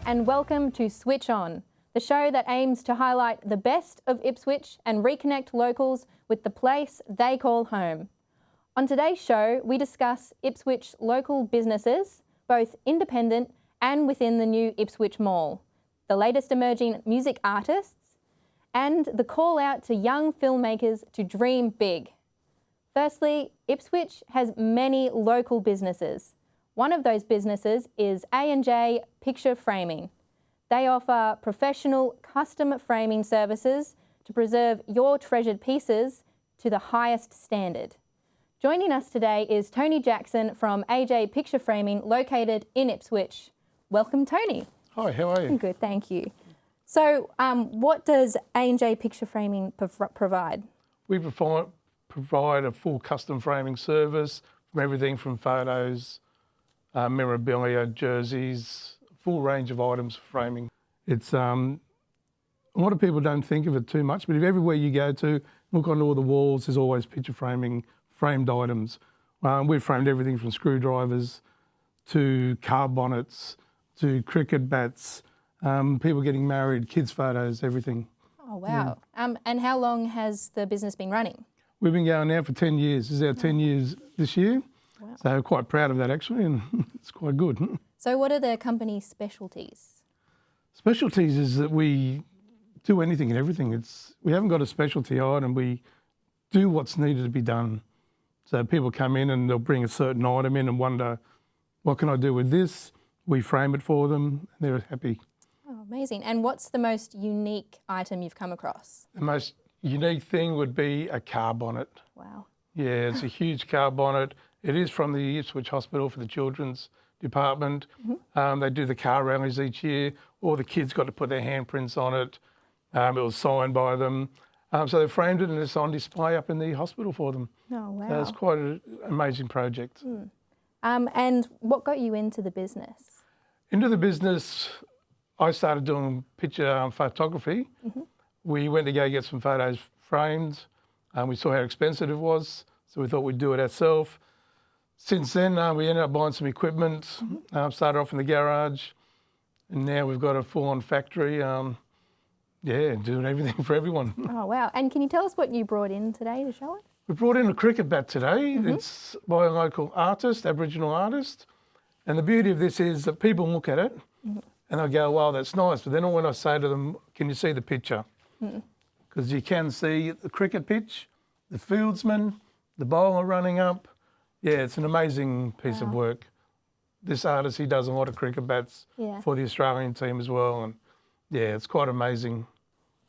and welcome to Switch On, the show that aims to highlight the best of Ipswich and reconnect locals with the place they call home. On today's show, we discuss Ipswich local businesses, both independent and within the new Ipswich Mall, the latest emerging music artists, and the call out to young filmmakers to dream big. Firstly, Ipswich has many local businesses. One of those businesses is A&J Picture Framing. They offer professional custom framing services to preserve your treasured pieces to the highest standard. Joining us today is Tony Jackson from AJ Picture Framing, located in Ipswich. Welcome, Tony. Hi, how are you? Good, thank you. So, what does A&J Picture Framing provide? We provide a full custom framing service from everything from photos, memorabilia, jerseys, full range of items for framing. It's a lot of people don't think of it too much, but if everywhere you go to, look on all the walls, there's always picture framing, framed items. We've framed everything from screwdrivers to car bonnets to cricket bats, people getting married, kids' photos, everything. Oh, wow. Yeah. And how long has the business been running? We've been going now for 10 years. This is our 10 years this year. Wow. So we're quite proud of that actually, and it's quite good. So what are the company's specialties? Specialties is that we do anything and everything. We haven't got a specialty item. We do what's needed to be done. So people come in and they'll bring a certain item in and wonder, what can I do with this? We frame it for them and they're happy. Oh, amazing. And what's the most unique item you've come across? The most unique thing would be a car bonnet. Wow. Yeah, it's a huge car bonnet. It is from the Ipswich Hospital for the Children's Department. Mm-hmm. They do the car rallies each year. All the kids got to put their handprints on it. It was signed by them. So they framed it and it's on display up in the hospital for them. Oh, wow. So it's quite an amazing project. Mm. And what got you into the business? Into the business, I started doing picture photography. Mm-hmm. We went to go get some photos framed. We saw how expensive it was, so we thought we'd do it ourselves. Since then, we ended up buying some equipment, mm-hmm. Started off in the garage, and now we've got a full-on factory, doing everything for everyone. Oh, wow. And can you tell us what you brought in today to show us? We brought in a cricket bat today. Mm-hmm. It's by a local artist, Aboriginal artist. And the beauty of this is that people look at it, mm-hmm. and they'll go, wow, that's nice. But then when I say to them, can you see the picture? Because you can see the cricket pitch, the fieldsman, the bowler running up. Yeah, it's an amazing piece of work. This artist, he does a lot of cricket bats for the Australian team as well. And yeah, it's quite amazing.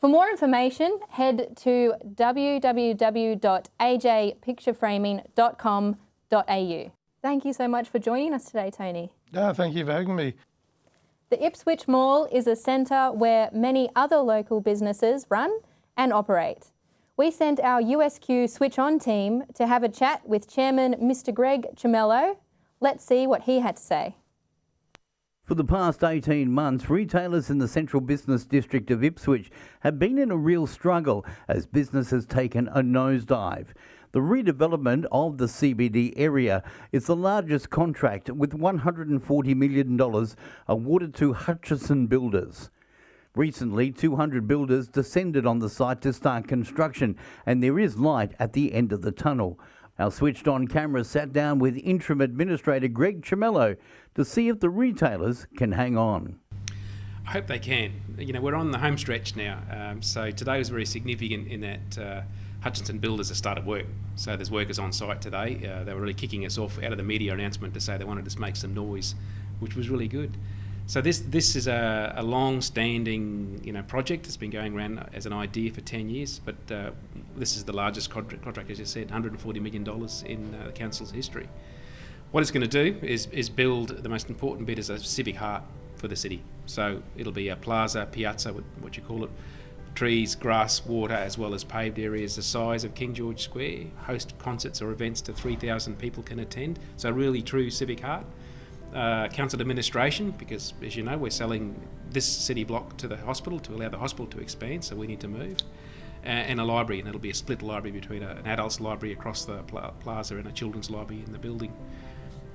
For more information, head to www.ajpictureframing.com.au. Thank you so much for joining us today, Tony. Thank you for having me. The Ipswich Mall is a centre where many other local businesses run and operate. We sent our USQ Switch On team to have a chat with Chairman Mr. Greg Cimello. Let's see what he had to say. For the past 18 months, retailers in the central business district of Ipswich have been in a real struggle as business has taken a nosedive. The redevelopment of the CBD area is the largest contract, with $140 million awarded to Hutchison Builders. Recently, 200 builders descended on the site to start construction, and there is light at the end of the tunnel. Our switched on cameras sat down with Interim Administrator Greg Cimello to see if the retailers can hang on. I hope they can. You know, we're on the home stretch now, so today was very significant in that Hutchison Builders have started work. So there's workers on site today. They were really kicking us off out of the media announcement to say they wanted to make some noise, which was really good. So this is a long-standing project that's been going around as an idea for 10 years, but this is the largest contract, as you said, $140 million in the council's history. What it's going to do is build, the most important bit is a civic heart for the city. So it'll be a plaza, piazza, what you call it, trees, grass, water, as well as paved areas the size of King George Square, host concerts or events to 3,000 people can attend. So really true civic heart. Council administration, because as you know, we're selling this city block to the hospital to allow the hospital to expand, so we need to move. And a library, and it'll be a split library between an adults library across the plaza and a children's library in the building.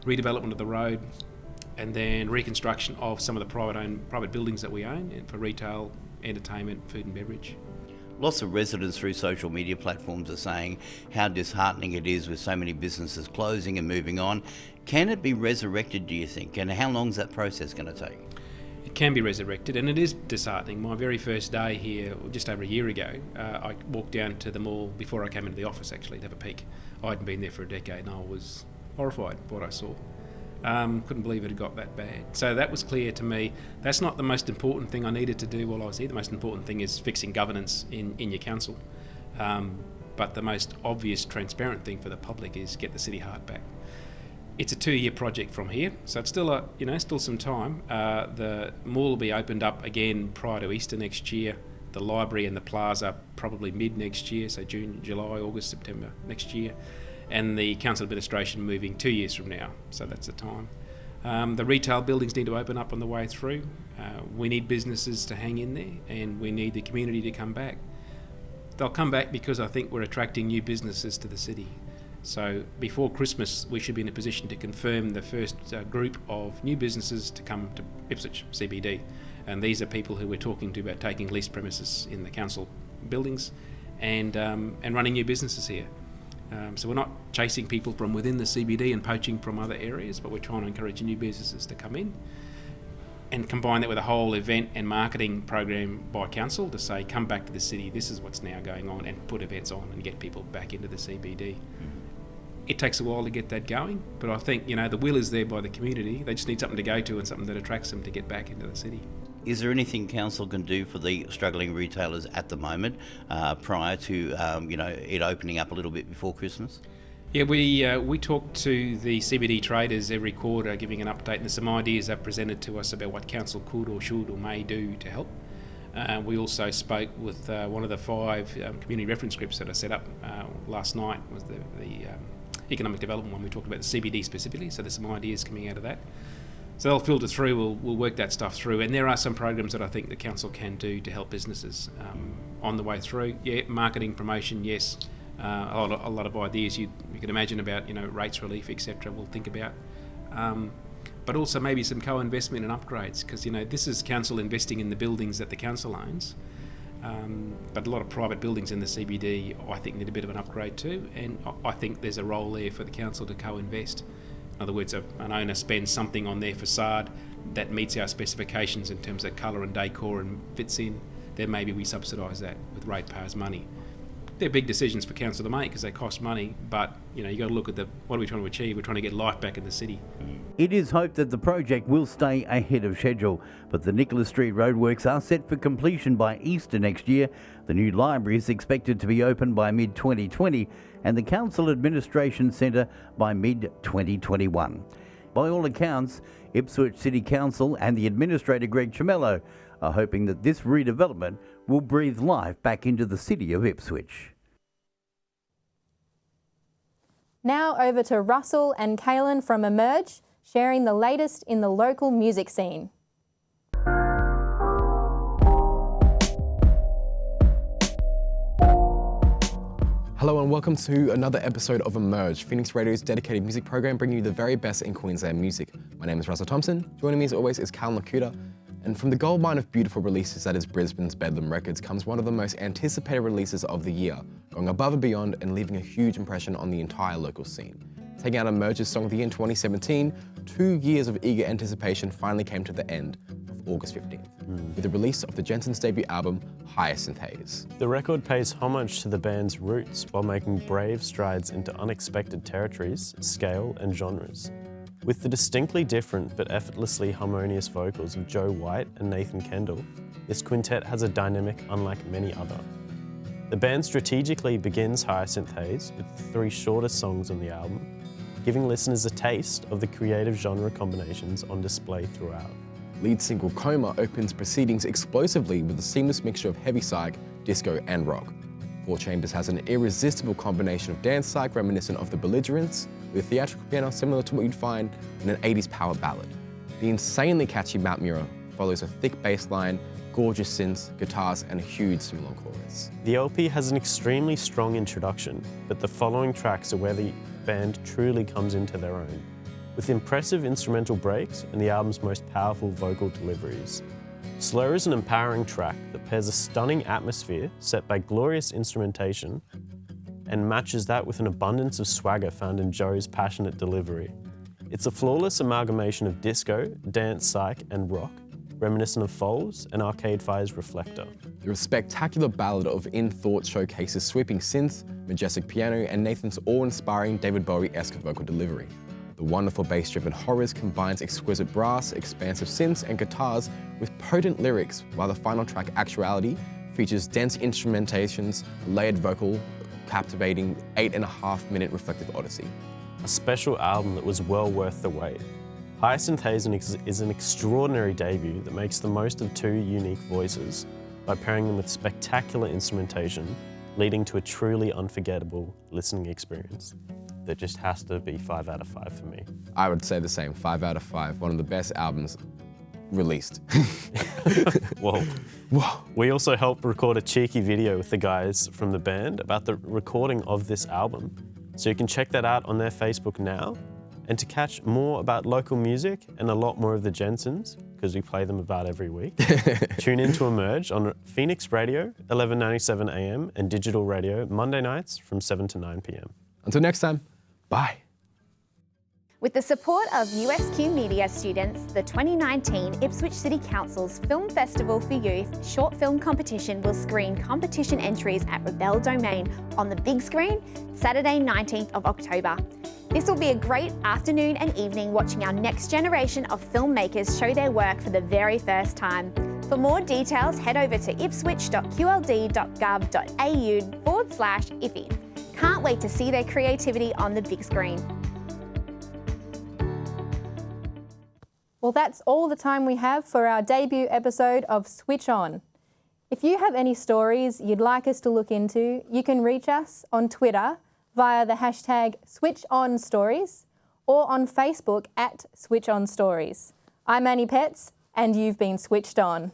Redevelopment of the road, and then reconstruction of some of the private buildings that we own and for retail, entertainment, food and beverage. Lots of residents through social media platforms are saying how disheartening it is with so many businesses closing and moving on. Can it be resurrected, do you think? And how long is that process going to take? It can be resurrected, and it is disheartening. My very first day here, just over a year ago, I walked down to the mall before I came into the office actually to have a peek. I hadn't been there for a decade and I was horrified by what I saw. Couldn't believe it had got that bad. So that was clear to me. That's not the most important thing I needed to do while I was here. The most important thing is fixing governance in your council. But the most obvious, transparent thing for the public is get the City Heart back. It's a 2-year project from here, so it's still still some time. The mall will be opened up again prior to Easter next year. The library and the plaza probably mid next year, so June, July, August, September next year. And the council administration moving 2 years from now, so that's the time. The retail buildings need to open up on the way through. We need businesses to hang in there, and we need the community to come back. They'll come back because I think we're attracting new businesses to the city. So before Christmas, we should be in a position to confirm the first group of new businesses to come to Ipswich CBD. And these are people who we're talking to about taking leased premises in the council buildings and running new businesses here. So we're not chasing people from within the CBD and poaching from other areas, but we're trying to encourage new businesses to come in and combine that with a whole event and marketing program by council to say, come back to the city, this is what's now going on, and put events on and get people back into the CBD. It takes a while to get that going, but I think, the will is there by the community. They just need something to go to and something that attracts them to get back into the city. Is there anything council can do for the struggling retailers at the moment prior to it opening up a little bit before Christmas? Yeah, we talk to the CBD traders every quarter, giving an update, and there's some ideas that are presented to us about what council could or should or may do to help. We also spoke with one of the 5 community reference groups that I set up last night, was the economic development one. We talked about the CBD specifically, so there's some ideas coming out of that. So they'll filter through, we'll work that stuff through, and there are some programs that I think the council can do to help businesses on the way through. Yeah, marketing, promotion, yes. A lot of ideas you can imagine about, rates relief, etc. We'll think about. But also maybe some co-investment and upgrades, because, this is council investing in the buildings that the council owns. But a lot of private buildings in the CBD, I think, need a bit of an upgrade too, and I think there's a role there for the council to co-invest. In other words, an owner spends something on their facade that meets our specifications in terms of colour and decor and fits in, then maybe we subsidise that with ratepayers' money. They're big decisions for council to make because they cost money, but you got to look at what are we trying to achieve? We're trying to get life back in the city. It is hoped that the project will stay ahead of schedule, but the Nicholas Street roadworks are set for completion by Easter next year. The new library is expected to be open by mid-2020 and the Council Administration Centre by mid-2021. By all accounts, Ipswich City Council and the Administrator Greg Chimello are hoping that this redevelopment will breathe life back into the city of Ipswich. Now over to Russell and Kaylin from Emerge, sharing the latest in the local music scene. Hello and welcome to another episode of Emerge, Phoenix Radio's dedicated music program bringing you the very best in Queensland music. My name is Russell Thompson. Joining me as always is Cal Nakuda. And from the goldmine of beautiful releases that is Brisbane's Bedlam Records comes one of the most anticipated releases of the year, going above and beyond and leaving a huge impression on the entire local scene. Taking out Emerge's Song of the Year in 2017, 2 years of eager anticipation finally came to the end of August 15th, with the release of the Jensens' debut album, Hyacinth Haze. The record pays homage to the band's roots while making brave strides into unexpected territories, scale and genres. With the distinctly different but effortlessly harmonious vocals of Joe White and Nathan Kendall, this quintet has a dynamic unlike many other. The band strategically begins Hyacinth Haze with the 3 shortest songs on the album, giving listeners a taste of the creative genre combinations on display throughout. Lead single Coma opens proceedings explosively with a seamless mixture of heavy psych, disco and rock. Four Chambers has an irresistible combination of dance psych reminiscent of The Belligerents, with theatrical piano similar to what you'd find in an 80s power ballad. The insanely catchy Mount Mirror follows a thick bass line, gorgeous synths, guitars and a huge sing-along chorus. The LP has an extremely strong introduction, but the following tracks are where the band truly comes into their own. with impressive instrumental breaks and the album's most powerful vocal deliveries. Slur is an empowering track that pairs a stunning atmosphere set by glorious instrumentation and matches that with an abundance of swagger found in Joe's passionate delivery. It's a flawless amalgamation of disco, dance psych and rock, reminiscent of Foals and Arcade Fire's Reflector. The spectacular ballad of In Thought showcases sweeping synth, majestic piano, and Nathan's awe-inspiring David Bowie-esque vocal delivery. The wonderful bass-driven Horrors combines exquisite brass, expansive synths, and guitars with potent lyrics, while the final track, Actuality, features dense instrumentations, layered vocal, captivating 8.5-minute reflective odyssey. A special album that was well worth the wait. Hyacinth Hazen is an extraordinary debut that makes the most of two unique voices by pairing them with spectacular instrumentation, leading to a truly unforgettable listening experience that just has to be 5 out of 5 for me. I would say the same, 5 out of 5, one of the best albums released. Whoa. We also helped record a cheeky video with the guys from the band about the recording of this album. So you can check that out on their Facebook now. And to catch more about local music and a lot more of the Jensens, because we play them about every week, tune in to Emerge on Phoenix Radio, 1197 AM, and digital radio Monday nights from 7 to 9 PM. Until next time, bye. With the support of USQ Media students, the 2019 Ipswich City Council's Film Festival for Youth short film competition will screen competition entries at Rebel Domain on the big screen, Saturday 19th of October. This will be a great afternoon and evening watching our next generation of filmmakers show their work for the very first time. For more details, head over to ipswich.qld.gov.au/iffy. Can't wait to see their creativity on the big screen. Well, that's all the time we have for our debut episode of Switch On. If you have any stories you'd like us to look into, you can reach us on Twitter via the hashtag SwitchOnStories or on Facebook at SwitchOnStories. I'm Annie Petts, and you've been switched on.